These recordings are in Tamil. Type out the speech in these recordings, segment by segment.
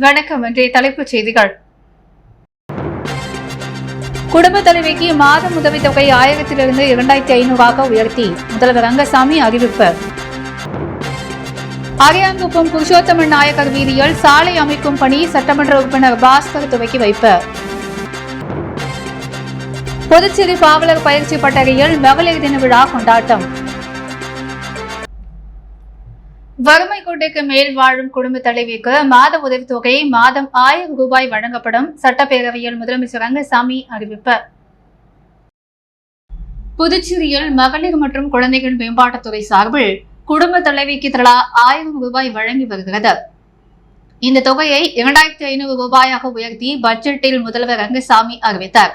வணக்கம். இன்றைய தலைப்புச் செய்திகள். குடும்ப தலைவிக்கு மாதம் உதவித்தொகை 1000 2500 உயர்த்தி முதல்வர் ரங்கசாமி அறிவிப்பு. அரியாங்குப்பம் புருஷோத்தமன் நாயக்கர் வீதியில் சாலை அமைக்கும் பணி சட்டமன்ற உறுப்பினர் பாஸ்கர் துவக்கி வைப்பு. புதுச்சேரி பாவலர் பயிற்சி பட்டறையில் மகளிர் தின விழா கொண்டாட்டம். வறுமை கோட்டுக்கு மேல் வாழும் குடும்ப தலைவிக்கு மாத உதவித்தொகை மாதம் 1000 ரூபாய் வழங்கப்படும். சட்டப்பேரவையில் முதலமைச்சர் ரங்கசாமி அறிவிப்பு. புதுச்சேரியில் மகளிர் மற்றும் குழந்தைகள் மேம்பாட்டுத்துறை சார்பில் குடும்ப தலைவிக்கு தலா 1000 ரூபாய் வழங்கி வருகிறது. இந்த தொகையை 2500 ரூபாயாக உயர்த்தி பட்ஜெட்டில் முதல்வர் ரங்கசாமி அறிவித்தார்.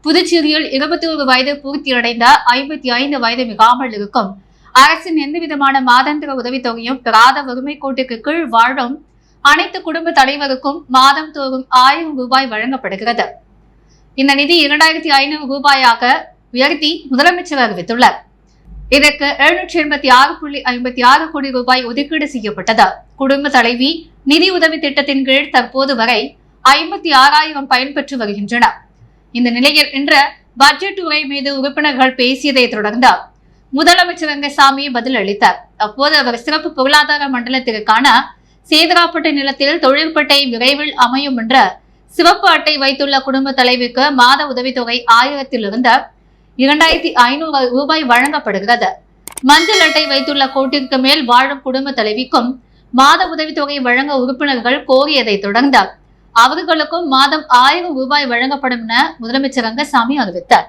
புதுச்சேரியில் 21 வயது பூர்த்தியடைந்த 55 வயது மிகாமல் இருக்கும் அரசின் எந்தவிதமான மாதாந்திர உதவித்தொகையும் பெறாத வறுமை கோட்டுக்கு கீழ் வாழும் அனைத்து குடும்ப தலைவருக்கும் மாதம் தோறும் 1000 ரூபாய் வழங்கப்படுகிறது. இந்த நிதி 2500 ரூபாயாக உயர்த்தி முதலமைச்சர் அறிவித்துள்ளார். இதற்கு 786.56 கோடி ரூபாய் ஒதுக்கீடு செய்யப்பட்டது. குடும்ப தலைவி நிதி உதவி திட்டத்தின் கீழ் தற்போது வரை 56,000 பயன்பெற்று வருகின்றனர். இந்த நிலையில் இன்று பட்ஜெட் உரை மீது உறுப்பினர்கள் பேசியதை தொடர்ந்து முதலமைச்சர் ரங்கசாமி பதில் அளித்தார். அப்போது அவர் சிறப்பு பொருளாதார மண்டலத்திற்கான சேதராப்பட்டு நிலத்தில் தொழிற்பட்டை விரைவில் அமையும் என்ற சிவப்பு அட்டை வைத்துள்ள குடும்ப தலைவிக்கு மாத உதவித்தொகை 1000 2500 ரூபாய் வழங்கப்படுகிறது. மஞ்சள் அட்டை வைத்துள்ள கோட்டிற்கு மேல் வாழும் குடும்ப தலைவிக்கும் மாத உதவித்தொகை வழங்க உறுப்பினர்கள் கோரியதை தொடர்ந்து அவர்களுக்கும் மாதம் 1000 ரூபாய் வழங்கப்படும் என முதலமைச்சர் ரங்கசாமி அறிவித்தார்.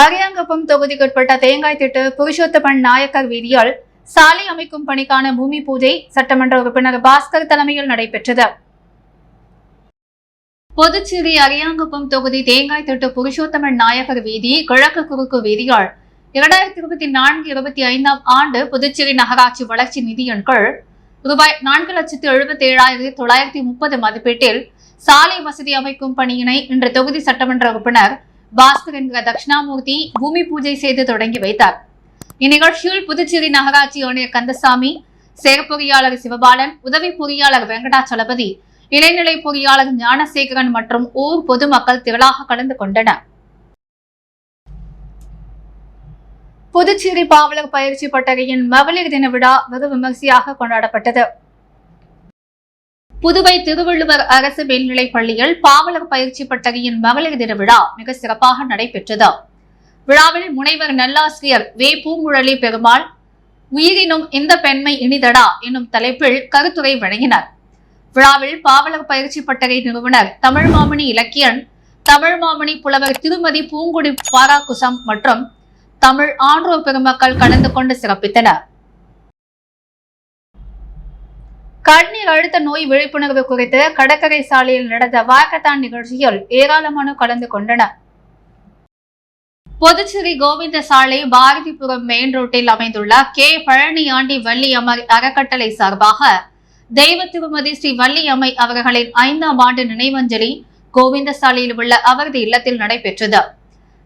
அரியாங்குப்பம் தொகுதிக்குட்பட்ட தேங்காய் திட்டு புருஷோத்தமன் நாயக்கர் வீதியில் சாலை அமைக்கும் பணிக்கான பூமி பூஜை சட்டமன்ற உறுப்பினர் பாஸ்கர் தலைமையில் நடைபெற்றது. புதுச்சேரி அரியாங்குப்பம் தொகுதி தேங்காய் திட்டு புருஷோத்தமன் நாயக்கர் வீதி கிழக்கு குறுக்கு வீதியில் 2024-25 ஆண்டு புதுச்சேரி நகராட்சி வளர்ச்சி நிதியின் கீழ் ரூபாய் 4,77,930 மதிப்பீட்டில் சாலை வசதி அமைக்கும் பணியினை இன்று தொகுதி சட்டமன்ற உறுப்பினர் பாஸ்கர் என்கிற தட்சிணாமூர்த்தி பூமி பூஜை செய்து தொடங்கி வைத்தார். இந்நிகழ்ச்சியில் புதுச்சேரி நகராட்சி ஆணையர் கந்தசாமி, செயற்பொறியாளர் சிவபாலன், உதவி பொறியாளர் வெங்கடாச்சலபதி, இடைநிலை பொறியாளர் ஞானசேகரன் மற்றும் ஊர் பொதுமக்கள் திரளாக கலந்து கொண்டனர். புதுச்சேரி பாவலர் பயிற்சி பட்டறையின் மகளிர் தின விழா வெகு விமர்சையாக கொண்டாடப்பட்டது. புதுவை திருவள்ளுவர் அரசு மேல்நிலைப் பள்ளியில் பாவலர் பயிற்சி பட்டறையின் மகளிர் தின விழா மிக சிறப்பாக நடைபெற்றது. விழாவில் முனைவர் நல்லாசிரியர் வே பூங்குழலி பெருமாள் உயிரினும் இந்த பெண்மை இனிதடா என்னும் தலைப்பில் கருத்துரை வழங்கினார். விழாவில் பாவலர் பயிற்சி பட்டறை நிறுவனர் தமிழ் மாமணி இலக்கியன், தமிழ் மாமணி புலவர் திருமதி பூங்குடி பாராகுசம் மற்றும் தமிழ் ஆன்றோர் பெருமக்கள் கலந்து கொண்டு சிறப்பித்தனர். கண்ணீர் அழுத்த நோய் விழிப்புணர்வு குறித்து கடற்கரை சாலையில் நடந்த வாக்கத்தான் நிகழ்ச்சியில் ஏராளமானோர் கலந்து கொண்டனர். புதுச்சேரி கோவிந்த சாலை பாரதிபுரம் மெயின் ரோட்டில் அமைந்துள்ள கே பழனியாண்டி வள்ளியம்மை அறக்கட்டளை சார்பாக தெய்வ திருமதி ஸ்ரீ வள்ளியம்மை அவர்களின் 5ஆம் ஆண்டு நினைவஞ்சலி கோவிந்த சாலையில் உள்ள அவரது இல்லத்தில் நடைபெற்றது.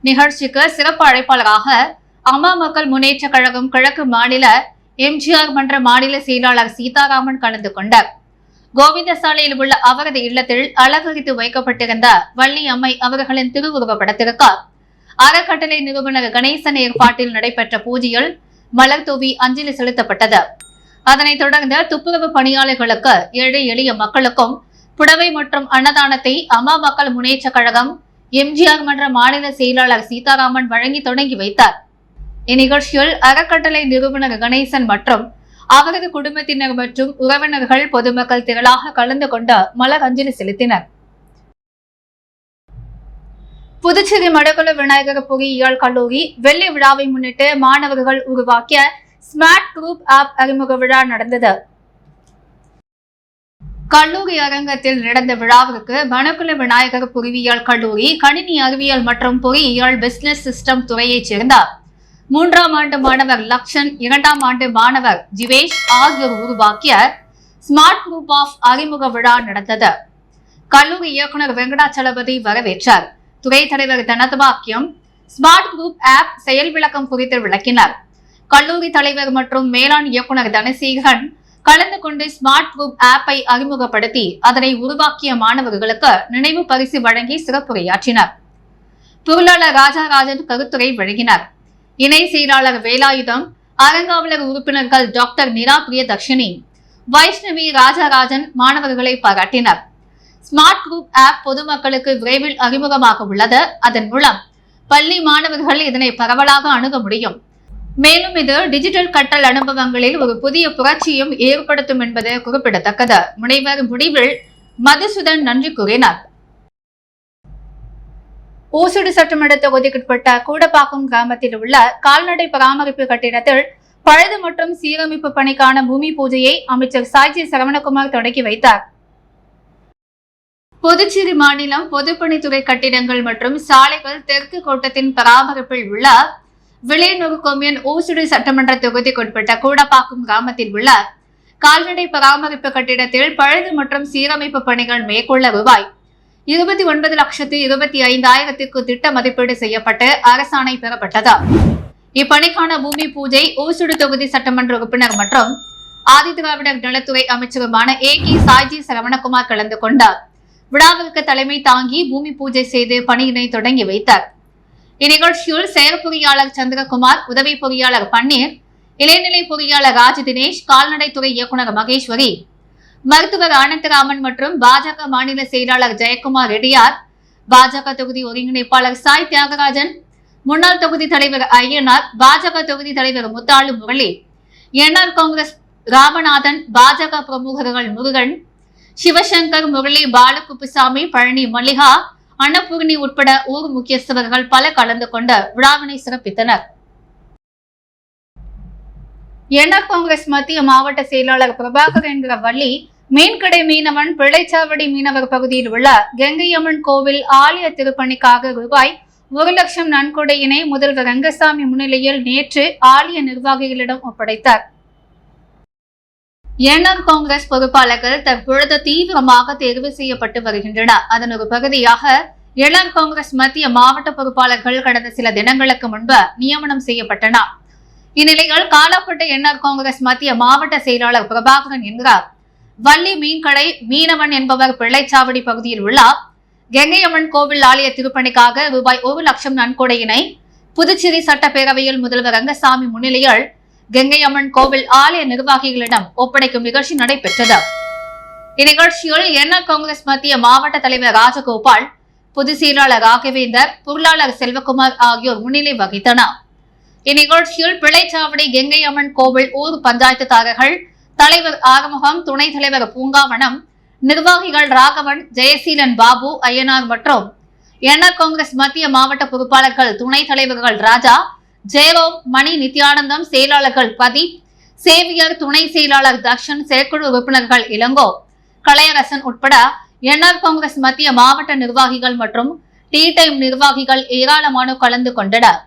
நிகழ்ச்சிக்கு சிறப்பு அழைப்பாளராக அம்மா மக்கள் முன்னேற்ற கழகம் கிழக்கு மாநில எம்ஜிஆர் மன்ற மாநில செயலாளர் சீதாராமன் கலந்து கொண்டார். கோவிந்த சாலையில் உள்ள அவரது இல்லத்தில் அலங்கரித்து வைக்கப்பட்டிருந்த வள்ளியம்மை அவர்களின் திருவுருவ படத்திற்கு அறக்கட்டளை நிறுவனர் கணேசன் ஏற்பாட்டில் நடைபெற்ற பூஜையில் மலர் தூவி அஞ்சலி செலுத்தப்பட்டது. அதனைத் தொடர்ந்து துப்புரவு பணியாளர்களுக்கு, ஏழை எளிய மக்களுக்கும் புடவை மற்றும் அன்னதானத்தை அம்மா மக்கள் முன்னேற்ற கழகம் எம்ஜிஆர் மன்ற மாநில செயலாளர் சீதாராமன் வழங்கி தொடங்கி வைத்தார். இந்நிகழ்ச்சியில் அறக்கட்டளை நிறுவனர் கணேசன் மற்றும் அவரது குடும்பத்தினர் மற்றும் உறவினர்கள் பொதுமக்கள் திரளாக கலந்து கொண்டு மலர் அஞ்சலி செலுத்தினர். புதுச்சேரி மடக்குள விநாயகர் பொறியியல் கல்லூரி வெள்ளி விழாவை முன்னிட்டு மாணவர்கள் உருவாக்கிய ஸ்மார்ட் குரூப் ஆப் அறிமுக விழா நடந்தது. கல்லூரி அரங்கத்தில் நடந்த விழாவிற்கு மணக்குள விநாயகர் பொறியியல் கல்லூரி கணினி அறிவியல் மற்றும் பொறியியல் பிசினஸ் சிஸ்டம் துறையைச் சேர்ந்த 3ஆம் ஆண்டு மாணவர் லக்ஷன், 2ஆம் ஆண்டு மாணவர் ஜிவேஷ் ஆகியோர் உருவாக்கிய ஸ்மார்ட் குரூப் ஆஃப் அறிமுக விழா நடந்தது. கல்லூரி இயக்குநர் வெங்கடாச்சலபதி வரவேற்றார். துறை தலைவர் தனதபாக்கியம் ஸ்மார்ட் குரூப் ஆப் செயல் விளக்கம் குறித்து விளக்கினார். கல்லூரி தலைவர் மற்றும் மேலாண் இயக்குநர் தனசேகரன் கலந்து கொண்டு ஸ்மார்ட் குரூப் ஆப்பை அறிமுகப்படுத்தி அதனை உருவாக்கிய மாணவர்களுக்கு நினைவு பரிசு வழங்கி சிறப்புரையாற்றினர். பொருளாளர் ராஜாராஜன் கருத்துரை வழங்கினார். இணை செயலாளர் வேலாயுதம், அறங்காவலர் உறுப்பினர்கள் டாக்டர் நிரா பிரியதர்ஷினி, வைஷ்ணவி, ராஜாராஜன் மாணவர்களை பாராட்டினர். ஸ்மார்ட் குரூப் ஆப் பொதுமக்களுக்கு விரைவில் அறிமுகமாக உள்ளது. அதன் மூலம் பள்ளி மாணவர்கள் இதனை பரவலாக அணுக முடியும். மேலும் இது டிஜிட்டல் கற்றல் அனுபவங்களில் ஒரு புதிய புரட்சியும் ஏற்படுத்தும் என்பது குறிப்பிடத்தக்கது. முனைவர் முடிவில் மதுசூதன் நன்றி கூறினார். ஊசுடு சட்டமன்ற தொகுதிக்குட்பட்ட கூடப்பாக்கம் கிராமத்தில் உள்ள கால்நடை பராமரிப்பு கட்டிடத்தில் பழுது மற்றும் சீரமைப்பு பணிக்கான பூமி பூஜையை அமைச்சர் சாய்ஜி சரவணகுமார் தொடங்கி வைத்தார். புதுச்சேரி மாநிலம் பொதுப்பணித்துறை கட்டிடங்கள் மற்றும் சாலைகள் தெற்கு கோட்டத்தின் பராமரிப்பில் உள்ள விளையனூர் கொம்யூன் ஊசுடு சட்டமன்ற தொகுதிக்குட்பட்ட கூடப்பாக்கம் கிராமத்தில் உள்ள கால்நடை பராமரிப்பு கட்டிடத்தில் பழுது மற்றும் சீரமைப்பு பணிகள் மேற்கொள்ள ரூபாய் 29,25,000 திட்ட மதிப்பீடு செய்யப்பட்டு அரசாணை பெறப்பட்டது. இப்பணிக்கான பூமி பூஜை ஊசுடு தொகுதி சட்டமன்ற உறுப்பினர் மற்றும் ஆதிதிராவிடர் நலத்துறை அமைச்சருமான AK சாய்ஜி சரவணகுமார் கலந்து கொண்டார். விழாவிற்கு தலைமை தாங்கி பூமி பூஜை செய்து பணியினை தொடங்கி வைத்தார். இந்நிகழ்ச்சியில் செயற்பொறியாளர் சந்திரகுமார், உதவி பொறியாளர் பன்னீர், இளைநிலை பொறியாளர் ராஜ் தினேஷ், கால்நடைத்துறை இயக்குநர் மகேஸ்வரி, மருத்துவர் ஆனந்தராமன் மற்றும் பாஜக மாநில செயலாளர் ஜெயக்குமார் ரெட்டியார், பாஜக தொகுதி ஒருங்கிணைப்பாளர் சாய் தியாகராஜன், முன்னாள் தொகுதி தலைவர் ஐயனார், பாஜக தொகுதி தலைவர் முத்தாளு முரளி, என்ஆர் காங்கிரஸ் ராமநாதன், பாஜக பிரமுகர்கள் முருகன், சிவசங்கர், முரளி, பாலகுப்புசாமி, பழனி, மல்லிகா, அன்னபூர்ணி உட்பட ஊர் முக்கியஸ்தவர்கள் பல கலந்து கொண்டு விழாவினை சிறப்பித்தனர். என்ஆர் காங்கிரஸ் மத்திய மாவட்ட செயலாளர் பிரபாகர் என்கிற வள்ளி மீன்கடை மீனவன் பிள்ளைச்சாவடி மீனவர் பகுதியில் உள்ள கங்கையம்மன் கோவில் ஆலய திருப்பணிக்காக ரூபாய் 1,00,000 நன்கொடையினை முதல்வர் ரங்கசாமி முன்னிலையில் நேற்று ஆலய நிர்வாகிகளிடம் ஒப்படைத்தார். என்ஆர் காங்கிரஸ் பொறுப்பாளர்கள் தற்பொழுது தீவிரமாக தேர்வு செய்யப்பட்டு வருகின்றனர். அதன் ஒரு பகுதியாக என்ஆர் காங்கிரஸ் மத்திய மாவட்ட பொறுப்பாளர்கள் கடந்த சில தினங்களுக்கு முன்பு நியமனம் செய்யப்பட்டனர். இந்நிலையில் காலாப்பட்டு என்ஆர் காங்கிரஸ் மத்திய மாவட்ட செயலாளர் பிரபாகரன் என்கிறார் வள்ளி மீன்கடை மீனவன் என்பவர் பிள்ளைச்சாவடி பகுதியில் உள்ள கங்கையம்மன் கோவில் ஆலய திருப்பணிக்காக ரூபாய் 1,00,000 நன்கொடையினை புதுச்சேரி சட்டப்பேரவையில் முதல்வர் ரங்கசாமி முன்னிலையில் கங்கையம்மன் கோவில் ஆலய நிர்வாகிகளிடம் ஒப்படைக்கும் நிகழ்ச்சி நடைபெற்றது. இந்நிகழ்ச்சியில் என்ஆர் காங்கிரஸ் மத்திய மாவட்ட தலைவர் ராஜகோபால், பொதுச் செயலாளர் ராகவேந்தர், பொருளாளர் செல்வகுமார் ஆகியோர் முன்னிலை வகித்தனர். இந்நிகழ்ச்சியில் பிள்ளைச்சாவடி கங்கையம்மன் கோவில் ஊர் பஞ்சாயத்துதாரர்கள், தலைவர் ஆறுமுகம், துணைத் தலைவர் பூங்காவனம், நிர்வாகிகள் ராகவன், ஜெயசீலன், பாபு, ஐயனார் மற்றும் என்ஆர் காங்கிரஸ் மத்திய மாவட்ட பொறுப்பாளர்கள், துணைத் தலைவர்கள் ராஜா, ஜெயரோம், மணி, நித்யானந்தம், செயலாளர்கள் பிரதீப், சேவியர், துணை செயலாளர் தர்ஷன், செயற்குழு உறுப்பினர்கள் இளங்கோ, கலையரசன் உட்பட என்ஆர் காங்கிரஸ் மத்திய மாவட்ட நிர்வாகிகள் மற்றும் டீ டைம் நிர்வாகிகள் ஏராளமானோர் கலந்து கொண்டனர்.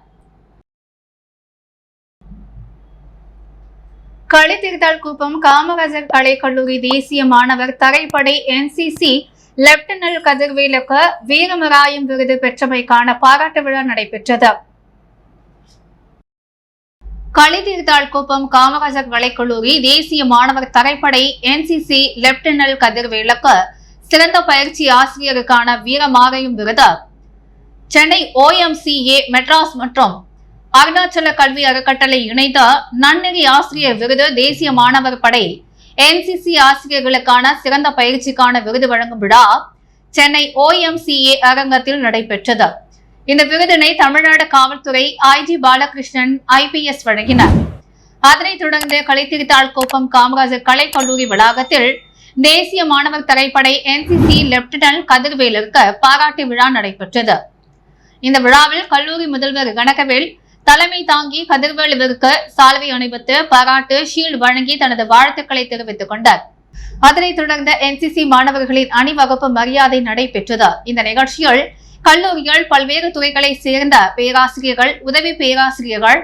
களித்திருத்தாள் குப்பம் காமராஜர் கலைக்கல்லூரி தேசிய மாணவர் தரைப்படை NCC லெப்டினல் கதிர்வேலுக்கு வீரமராயம் விருது பெற்றமைக்கான பாராட்டு விழா நடைபெற்றது. களித்திருத்தாள் குப்பம் காமராஜர் கலைக்கல்லூரி தேசிய மாணவர் தரைப்படை NCC லெப்டினல் கதிர்வேலுக்கு சிறந்த பயிற்சி ஆசிரியருக்கான வீரமாராயம் விருது சென்னை OMCA மெட்ராஸ் மற்றும் அருணாச்சல கல்வி அறக்கட்டளை இணைந்த நன்னெறி ஆசிரியர் விருது தேசிய மாணவர் படை NCC ஆசிரியர்களுக்கான சிறந்த பயிற்சிக்கான விருது வழங்கும் விழா சென்னை OMCA அரங்கத்தில் நடைபெற்றது. இந்த விருதினை தமிழ்நாடு காவல்துறை IG பாலகிருஷ்ணன் IPS வழங்கினார். அதனைத் தொடர்ந்து களித்திருத்தாள் குப்பம் காமராஜர் கலைக்கல்லூரி வளாகத்தில் தேசிய மாணவர் தரைப்படை NCC லெப்டினல் கதிர்வேலுக்கு பாராட்டு விழா நடைபெற்றது. இந்த விழாவில் கல்லூரி முதல்வர் கனகவேல் தலைமை தாங்கி கதிர்வேலுவிற்கு சால்வை அணிவித்து பாராட்டு ஷீல்டு வழங்கி தனது வாழ்த்துக்களை தெரிவித்துக் கொண்டார். அதனைத் தொடர்ந்து NCC மாணவர்களின் அணிவகுப்பு மரியாதை நடைபெற்றது. இந்த நிகழ்ச்சியில் கல்லூரியில் பல்வேறு துறைகளை சேர்ந்த பேராசிரியர்கள், உதவி பேராசிரியர்கள்,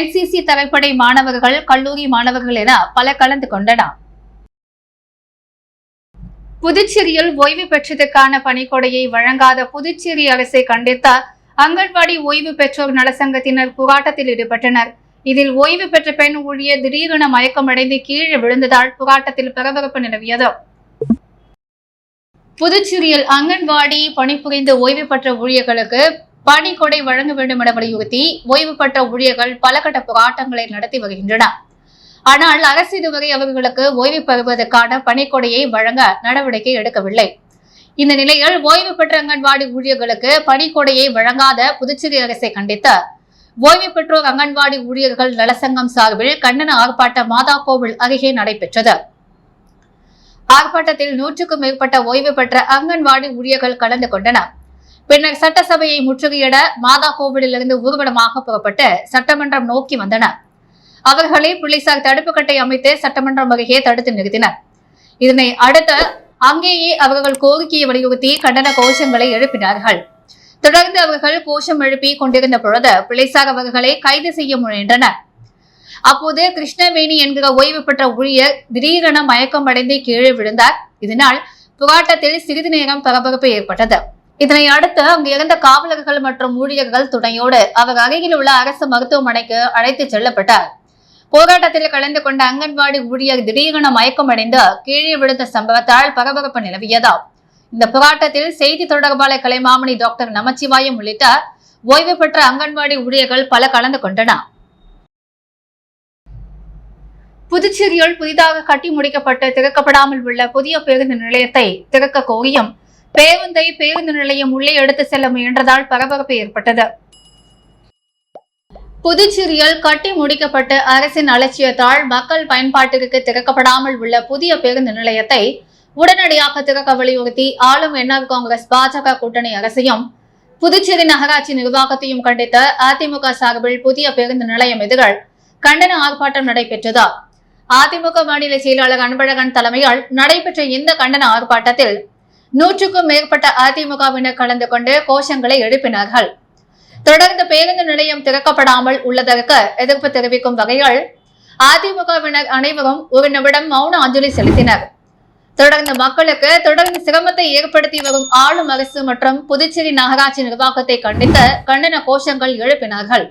NCC தரைப்படை மாணவர்கள், கல்லூரி மாணவர்கள் என பல கலந்து கொண்டனர். புதுச்சேரியில் ஓய்வு பெற்றதற்கான பணிக்கொடையை வழங்காத புதுச்சேரி அரசை கண்டித்த அங்கன்வாடி ஓய்வு பெற்றோர் நலசங்கத்தினர் போராட்டத்தில் ஈடுபட்டனர். இதில் ஓய்வு பெற்ற பெண் ஊழியர் திடீரென மயக்கமடைந்து கீழே விழுந்ததால் போராட்டத்தில் பரபரப்பு நிலவியது. புதுச்சேரியில் அங்கன்வாடி பணிபுரிந்த ஓய்வு பெற்ற ஊழியர்களுக்கு பணிக்கொடை வழங்க வேண்டும் என வலியுறுத்தி ஓய்வு பெற்ற ஊழியர்கள் பல கட்ட போராட்டங்களை நடத்தி வருகின்றனர். ஆனால் அரசு இதுவரை அவர்களுக்கு ஓய்வு பெறுவதற்கான பணிக்கொடையை வழங்க நடவடிக்கை எடுக்கவில்லை. இந்த நிலையில் ஓய்வு பெற்ற அங்கன்வாடி ஊழியர்களுக்கு பணிக்கொடையை வழங்காத புதுச்சேரி அரசை கண்டித்து ஓய்வு பெற்றோர் அங்கன்வாடி ஊழியர்கள் நலசங்கம் சார்பில் கண்டன ஆர்ப்பாட்டம் மாதாக்கோவில் அருகே நடைபெற்றது. ஆர்ப்பாட்டத்தில் 100க்கும் மேற்பட்ட ஓய்வு பெற்ற அங்கன்வாடி ஊழியர்கள் கலந்து கொண்டனர். பின்னர் சட்டசபையை முற்றுகையிட மாதாக்கோவிலிருந்து ஊர்வலமாக புறப்பட்டு சட்டமன்றம் நோக்கி வந்தனர். அவர்களை போலீசார் தடுப்பு கட்டை அமைத்து சட்டமன்றம் அருகே தடுத்து நிறுத்தினர். இதனை அடுத்து அங்கேயே அவர்கள் கோரிக்கையை வலியுறுத்தி கண்டன கோஷங்களை எழுப்பினார்கள். தொடர்ந்து அவர்கள் கோஷம் எழுப்பி கொண்டிருந்த பொழுது போலீசார் அவர்களை கைது செய்ய முயன்றனர். அப்போது கிருஷ்ணவேணி என்கிற ஓய்வு பெற்ற ஊழியர் திடீரென மயக்கம் அடைந்து கீழே விழுந்தார். இதனால் போராட்டத்தில் சிறிது நேரம் பரபரப்பு ஏற்பட்டது. இதனை அடுத்து அங்கு இருந்த காவலர்கள் மற்றும் ஊழியர்கள் துணையோடு அவர் அருகில் உள்ள அரசு மருத்துவமனைக்கு அழைத்துச் செல்லப்பட்டார். போராட்டத்தில் கலந்து கொண்ட அங்கன்வாடி ஊழியர் திடீரென மயக்கம் அடைந்து கீழே விழுந்த சம்பவத்தால் பரபரப்பு நிலவியது. இந்த போராட்டத்தில் செய்தி தொடர்பாளர் கலைமாமணி டாக்டர் நமச்சிவாயம் உள்ளிட்ட ஓய்வு பெற்ற அங்கன்வாடி ஊழியர்கள் பல கலந்து கொண்டனர். புதுச்சேரியில் புதிதாக கட்டி முடிக்கப்பட்டு திறக்கப்படாமல் உள்ள புதிய பேருந்து நிலையத்தை திறக்க கோரியும் பேருந்தை பேருந்து நிலையம் உள்ளே எடுத்து செல்ல முயன்றதால் பரபரப்பு ஏற்பட்டது. புதுச்சேரியில் கட்டி முடிக்கப்பட்டு அரசின் அலட்சியத்தால் மக்கள் பயன்பாட்டிற்கு திறக்கப்படாமல் உள்ள புதிய பேருந்து நிலையத்தை உடனடியாக திறக்க வலியுறுத்தி ஆளும் என்ஆர் காங்கிரஸ் பாஜக கூட்டணி அரசையும் புதுச்சேரி நகராட்சி நிர்வாகத்தையும் கண்டித்து அதிமுக சார்பில் புதிய பேருந்து நிலையம் எதிர்கள் கண்டன ஆர்ப்பாட்டம் நடைபெற்றது. அதிமுக மாநில செயலாளர் அன்பழகன் தலைமையில் நடைபெற்ற இந்த கண்டன ஆர்ப்பாட்டத்தில் 100க்கும் மேற்பட்ட அதிமுகவினர் கலந்து கொண்டு கோஷங்களை எழுப்பினார்கள். தொடர்ந்து பேருந்து நிலையம் திறக்கப்படாமல் உள்ளதற்கு எதிர்ப்பு தெரிவிக்கும் வகையில் அதிமுகவினர் அனைவரும் ஒரு நிமிடம் மௌன அஞ்சலி செலுத்தினர். தொடர்ந்து மக்களுக்கு தொடர்ந்து சிரமத்தை ஏற்படுத்தி வரும் ஆளும் அரசு மற்றும் புதுச்சேரி நகராட்சி நிர்வாகத்தை கண்டித்து கண்டன கோஷங்கள் எழுப்பினார்கள்.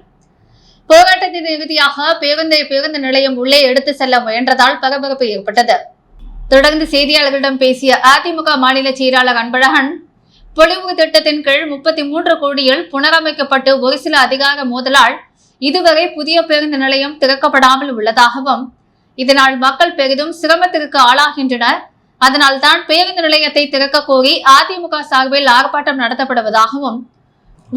போராட்டத்தின் இறுதியாக பேருந்து நிலையம் உள்ளே எடுத்து செல்ல முயன்றதால் பரபரப்பு ஏற்பட்டது. தொடர்ந்து செய்தியாளர்களிடம் பேசிய அதிமுக மாநில செயலாளர் அன்பழகன், பொலிவு திட்டத்தின் கீழ் 33 கோடியில் புனரமைக்கப்பட்டு ஒரு சில அதிகார மோதலால் இதுவரை புதிய பேருந்து நிலையம் திறக்கப்படாமல் உள்ளதாகவும், இதனால் மக்கள் பெரிதும் சிரமத்திற்கு ஆளாகின்றனர். அதனால் தான் பேருந்து நிலையத்தை திறக்க கோரி அதிமுக சார்பில் ஆர்ப்பாட்டம் நடத்தப்படுவதாகவும்,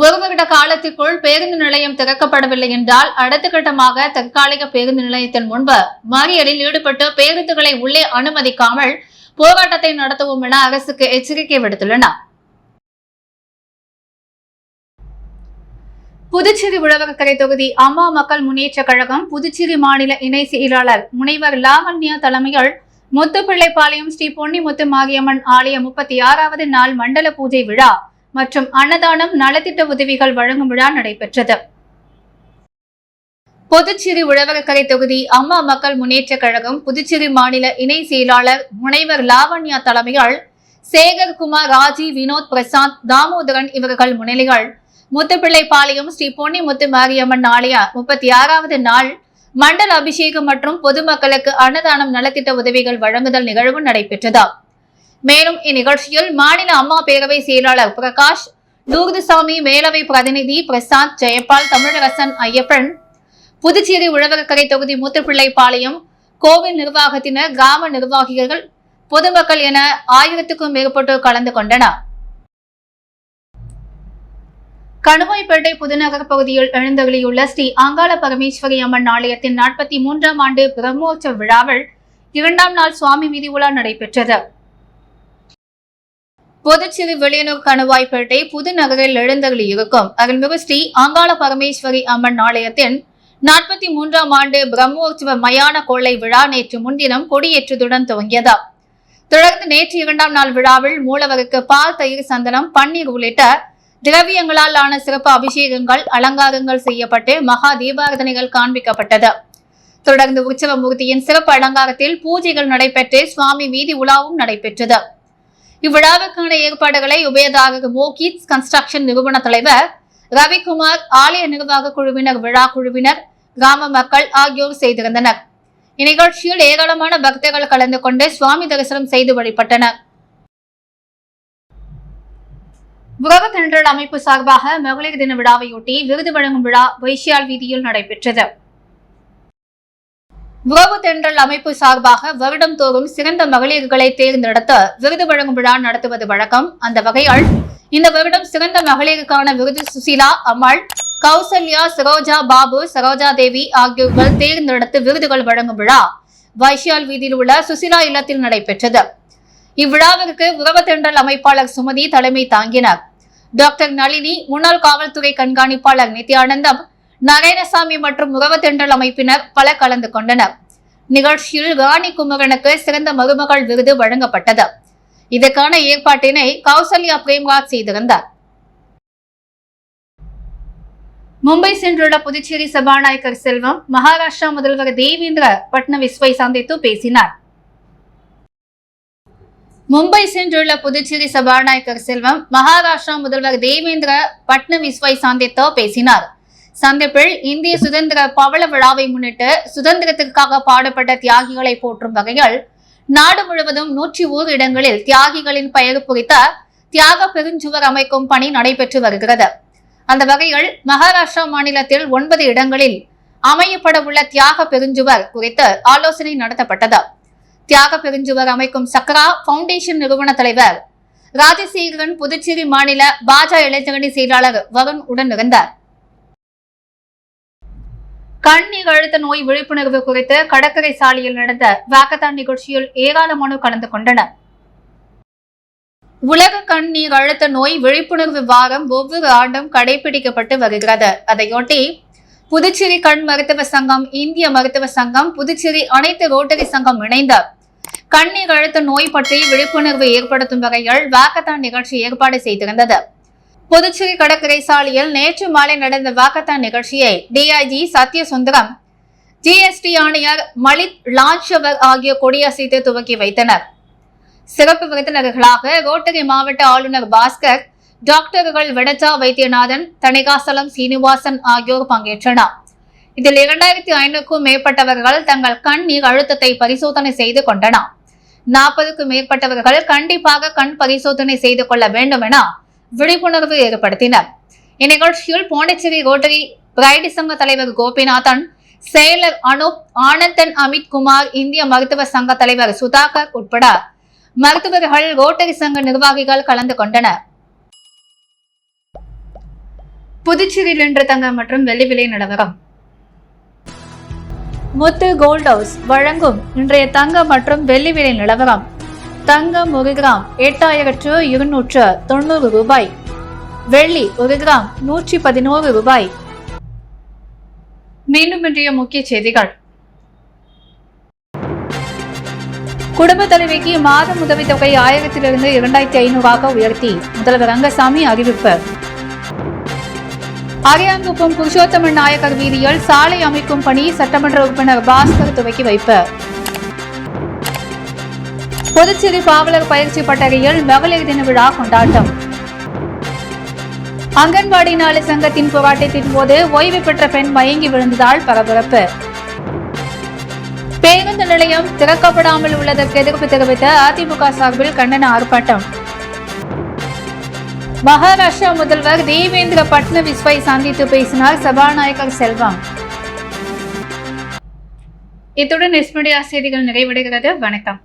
ஒரு வருட காலத்திற்குள் பேருந்து நிலையம் திறக்கப்படவில்லை என்றால் அடுத்த கட்டமாக தற்காலிக பேருந்து நிலையத்தின் முன்பு மறியலில் ஈடுபட்டு பேருந்துகளை உள்ளே அனுமதிக்காமல் போராட்டத்தை நடத்துவோம் என அரசுக்கு எச்சரிக்கை விடுத்துள்ளனர். புதுச்சேரி உழவர்கரை தொகுதி அம்மா மக்கள் முன்னேற்ற கழகம் புதுச்சேரி மாநில இணை செயலாளர் முனைவர் லாவண்யா தலைமையில் முத்துப்பிள்ளைப்பாளையம் ஸ்ரீ பொன்னிமுத்து மாரியம்மன் ஆலய 36வது நாள் மண்டல பூஜை விழா மற்றும் அன்னதானம் நலத்திட்ட உதவிகள் வழங்கும் விழா நடைபெற்றது. புதுச்சேரி உழவர்கரை தொகுதி அம்மா மக்கள் முன்னேற்ற கழகம் புதுச்சேரி மாநில இணை செயலாளர் முனைவர் லாவண்யா தலைமையில் சேகர்குமார், ராஜி, வினோத், பிரசாந்த், தாமோதரன் இவர்கள் முன்னிலையில் முத்துப்பிள்ளைப்பாளையம் ஸ்ரீ பொன்னிமுத்து மாரியம்மன் ஆலய 36வது நாள் மண்டல அபிஷேகம் மற்றும் பொதுமக்களுக்கு அன்னதானம் நலத்திட்ட உதவிகள் வழங்குதல் நிகழ்வு நடைபெற்றது. மேலும் இந்நிகழ்ச்சியில் மாநில அம்மா பேரவை செயலாளர் பிரகாஷ், தூர்துசாமி, மேலவை பிரதிநிதி பிரசாந்த், ஜெயபால், தமிழரசன், ஐயப்பன், புதுச்சேரி உழவர்கரை தொகுதி முத்துப்பிள்ளைப்பாளையம் கோவில் நிர்வாகத்தினர், கிராம நிர்வாகிகள், பொதுமக்கள் என 1000க்கும் மேற்பட்டோர் கலந்து கொண்டனர். கணுவாய்பேட்டை புதுநகர் பகுதியில் எழுந்தருளியுள்ள ஸ்ரீ அங்காள பரமேஸ்வரி அம்மன் ஆலயத்தின் 43ஆம் ஆண்டு பிரம்மோற்சவ விழாவில் 2ஆம் நாள் சுவாமி வீதி உலா நடைபெற்றது. புதுச்சேரி வெளியனூர் கணுவாய்பேட்டை புதுநகரில் எழுந்தருளியிருக்கும் அருள்மிகு ஸ்ரீ அங்காள பரமேஸ்வரி அம்மன் ஆலயத்தின் 43ஆம் ஆண்டு பிரம்மோற்சவ மயான கொள்ளை விழா நேற்று முன்தினம் கொடியேற்றத்துடன் துவங்கியது. தொடர்ந்து நேற்று 2ஆம் நாள் விழாவில் மூலவருக்கு பால், தயிர், சந்தனம், பன்னீர் உள்ளிட்ட திரவியங்களால் ஆன சிறப்பு அபிஷேகங்கள், அலங்காரங்கள் செய்யப்பட்டு மகா தீபாரதனைகள் காண்பிக்கப்பட்டது. தொடர்ந்து உற்சவ மூர்த்தியின் சிறப்பு அலங்காரத்தில் பூஜைகள் நடைபெற்று சுவாமி வீதி உலாவும் நடைபெற்றது. இவ்விழாவுக்கான ஏற்பாடுகளை உபயதாரக மோகித் கன்ஸ்ட்ரக்ஷன் நிறுவன தலைவர் ரவிக்குமார், ஆலய நிர்வாக குழுவினர், விழா குழுவினர், கிராம மக்கள் ஆகியோர் செய்திருந்தனர். இந்நிகழ்ச்சியில் ஏராளமான பக்தர்கள் கலந்து கொண்டு சுவாமி தரிசனம் செய்து வழிபட்டனர். உறவு தென்றல் அமைப்பு சார்பாக மகளிர் தின விழாவையொட்டி விருது வழங்கும் விழா வைசியால் வீதியில் நடைபெற்றது. உறவு தென்றல் அமைப்பு சார்பாக வருடம் தோறும் சிறந்த மகளிர்களை தேர்ந்தெடுத்து விருது வழங்கும் விழா நடத்துவது வழக்கம். அந்த வகையில் இந்த வருடம் சிறந்த மகளிருக்கான விருது சுசிலா அம்மாள், கௌசல்யா, சரோஜா பாபு, சரோஜா தேவி ஆகியோர்கள் தேர்ந்தெடுத்து விருதுகள் வழங்கும் விழா வைசியால் வீதியில் உள்ள சுசிலா இல்லத்தில் நடைபெற்றது. இவ்விழாவிற்கு உறவு தென்றல் அமைப்பாளர் சுமதி தலைமை தாங்கினார். டாக்டர் நளினி, முன்னாள் காவல்துறை கண்காணிப்பாளர் நித்யானந்தம், நாராயணசாமி மற்றும் உறவு தென்றல் அமைப்பினர் பல கலந்து கொண்டனர். நிகழ்ச்சியில் ராணி குமரனுக்கு சிறந்த மருமகள் விருது வழங்கப்பட்டது. இதற்கான ஏற்பாட்டினை கௌசல்யா பிரேம்ராஜ் செய்திருந்தார். மும்பை சென்றுள்ள புதுச்சேரி சபாநாயகர் செல்வம் மகாராஷ்டிரா முதல்வர் தேவேந்திர பட்னவிஸை சந்தித்து பேசினார். மும்பை சென்றுள்ள புதுச்சேரி சபாநாயகர் செல்வம் மகாராஷ்டிரா முதல்வர் தேவேந்திர பட்னவிஸை சந்தித்து பேசினார். சந்திப்பில் இந்திய சுதந்திர பவள விழாவை முன்னிட்டு சுதந்திரத்திற்காக பாடுபட்ட தியாகிகளை போற்றும் வகையில் நாடு முழுவதும் 101 இடங்களில் தியாகிகளின் பெயர் குறித்த தியாக பெருஞ்சுவர் அமைக்கும் பணி நடைபெற்று வருகிறது. அந்த வகையில் மகாராஷ்டிரா மாநிலத்தில் 9 இடங்களில் அமையப்பட உள்ள தியாக பெருஞ்சுவர் குறித்து ஆலோசனை நடத்தப்பட்டது. தியாக பெருஞ்சுவர் அமைக்கும் சக்ரா பவுண்டேஷன் நிறுவன தலைவர் ராஜசேகரன், புதுச்சேரி மாநில பாஜக இளைஞரணி செயலாளர் வருண் உடன் இருந்தார். கண்ணீர் அழுத்த நோய் விழிப்புணர்வு குறித்து கடற்கரை சாலையில் நடந்த வாக்கத்தான் நிகழ்ச்சியில் ஏராளமானோர் கலந்து கொண்டனர். உலக கண்ணீர் அழுத்த நோய் விழிப்புணர்வு வாரம் ஒவ்வொரு ஆண்டும் கடைபிடிக்கப்பட்டு வருகிறது. அதையொட்டி புதுச்சேரி கண் மருத்துவ சங்கம், இந்திய மருத்துவ சங்கம், புதுச்சேரி அனைத்து ரோட்டரி சங்கம் இணைந்து கண்ணீர் அழுத்த நோய் பற்றி விழிப்புணர்வு ஏற்படுத்தும் வகையில் வாக்கத்தான் நிகழ்ச்சி ஏற்பாடு செய்திருந்தது. புதுச்சேரி கடற்கரை சாலையில் நேற்று மாலை நடந்த வாக்கத்தான் நிகழ்ச்சியை டிஐஜி சத்யசுந்தரம், ஜிஎஸ்டி ஆணையர் மலித் லான்ஷவர் ஆகியோர் கொடியசைத்து துவக்கி வைத்தனர். சிறப்பு விருந்தினர்களாக ரோட்டரி மாவட்ட ஆளுநர் பாஸ்கர், டாக்டர்கள் வெடஜா வைத்தியநாதன், தணிகாசலம் சீனிவாசன் ஆகியோர் பங்கேற்றனர். இதில் 2500க்கும் மேற்பட்டவர்கள் தங்கள் கண்ணீர் அழுத்தத்தை பரிசோதனை செய்து கொண்டனர். 40க்கும் மேற்பட்டவர்கள் கண்டிப்பாக கண் பரிசோதனை செய்து கொள்ள வேண்டும் என விழிப்புணர்வு ஏற்படுத்தினர். இந்நிகழ்ச்சியில் பாண்டிச்சேரி ரோட்டரி பிரைடு சங்க தலைவர் கோபிநாதன், செயலர் அனூப், ஆனந்தன், அமித் குமார், இந்திய மருத்துவ சங்க தலைவர் சுதாகர் உட்பட மருத்துவர்கள், ரோட்டரி சங்க நிர்வாகிகள் கலந்து கொண்டனர். புதுச்சேரியில் இன்று தங்கம் மற்றும் வெள்ளி விலை நிலவரம். முத்து கோல்ட் ஹவுஸ் வழங்கும் இன்றைய தங்கம் மற்றும் வெள்ளி விலை நிலவரம். தங்கம் 1 கிராம் 8290 ரூபாய். வெள்ளி 1 கிராம் 111 ரூபாய். மீண்டும் இன்றைய முக்கிய செய்திகள். குடும்ப தலைவிக்கு மாத உதவித்தொகை 1000 இருந்து 2500 உயர்த்தி முதல்வர் ரங்கசாமி அறிவிப்பு. அரியாங்குப்பம் புருஷோத்தமன் நாயக்கர் வீதியில் சாலை அமைக்கும் பணி சட்டமன்ற உறுப்பினர் பாஸ்கர் துவக்கி வைப்பு. புதுச்சேரி பாவலர் பயிற்சி பட்டறையில் மகளிர் தின விழா கொண்டாட்டம். அங்கன்வாடி நாளு சங்கத்தின் போராட்டத்தின் போது ஓய்வு பெற்ற பெண் மயங்கி விழுந்ததால் பரபரப்பு. பேருந்து நிலையம் திறக்கப்படாமல் உள்ளதற்கு எதிர்ப்பு தெரிவித்த அதிமுக சார்பில் கண்டன ஆர்ப்பாட்டம். மகாராஷ்டிரா முதல்வர் தேவேந்திர பட்னவிஸை சந்தித்து பேசினார் சபாநாயகர் செல்வம். இத்துடன் எஸ் மீடியா செய்திகள் நிறைவடைகிறது. வணக்கம்.